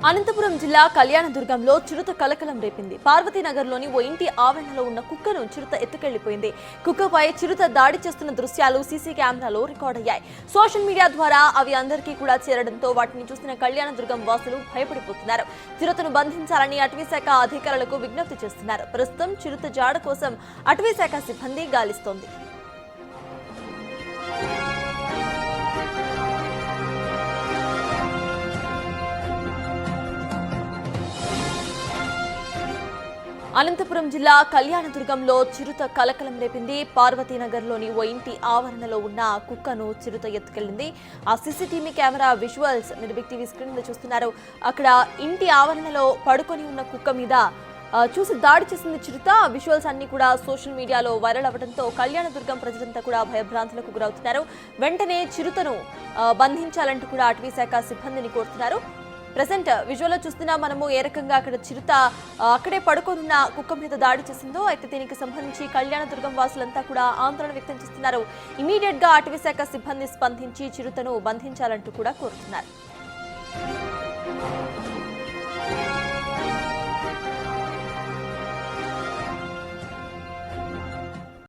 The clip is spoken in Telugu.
అనంతపురం జిల్లా కళ్యాణదుర్గంలో చిరుత కలకలం రేపింది. పార్వతీనగర్లోని ఓ ఇంటి ఆవరణలో ఉన్న కుక్కను చిరుత ఎత్తుకెళ్లిపోయింది. కుక్కపై చిరుత దాడి చేస్తున్న దృశ్యాలు సీసీ కెమెరాలో రికార్డ్ అయ్యాయి. సోషల్ మీడియా ద్వారా అవి అందరికీ కూడా చేరడంతో వాటిని చూసిన కళ్యాణదుర్గం వాసులు భయపడిపోతున్నారు. చిరుతను బంధించాలని అటవీశాఖ అధికారులకు విజ్ఞప్తి చేస్తున్నారు. ప్రస్తుతం చిరుత జాడ కోసం అటవీశాఖ సిబ్బంది గాలిస్తోంది. అనంతపురం జిల్లా కళ్యాణదుర్గంలో చిరుత కలకలం రేపింది. పార్వతీనగర్లోని ఓ ఇంటి ఆవరణలో ఉన్న కుక్కను చిరుత ఎత్తుకెళ్లింది. ఆ సీసీటీవీ కెమెరా విజువల్స్ మీరు బిగ్ టీవీ స్క్రీన్ మీద చూస్తున్నారు. అక్కడ ఇంటి ఆవరణలో పడుకొని ఉన్న కుక్క మీద చూసి దాడి చేసింది చిరుత. విజువల్స్ అన్ని కూడా సోషల్ మీడియాలో వైరల్ అవ్వడంతో కళ్యాణదుర్గం ప్రజలంతా కూడా భయభ్రాంతులకు గురవుతున్నారు. వెంటనే చిరుతను బంధించాలంటూ కూడా అటవీశాఖ సిబ్బందిని కోరుతున్నారు. ప్రెసెంట్ విజువల్లో చూస్తున్నా మనము ఏ రకంగా అక్కడ చిరుత అక్కడే పడుకోనున్న కుక్క మీద దాడి చేసిందో. అయితే దీనికి సంబంధించి కళ్యాణదుర్గం వాసులంతా కూడా ఆందోళన వ్యక్తం చేస్తున్నారు. ఇమీడియట్ గా అటవీశాఖ సిబ్బంది స్పందించి చిరుతను బంధించాలంటూ కూడా కోరుతున్నారు.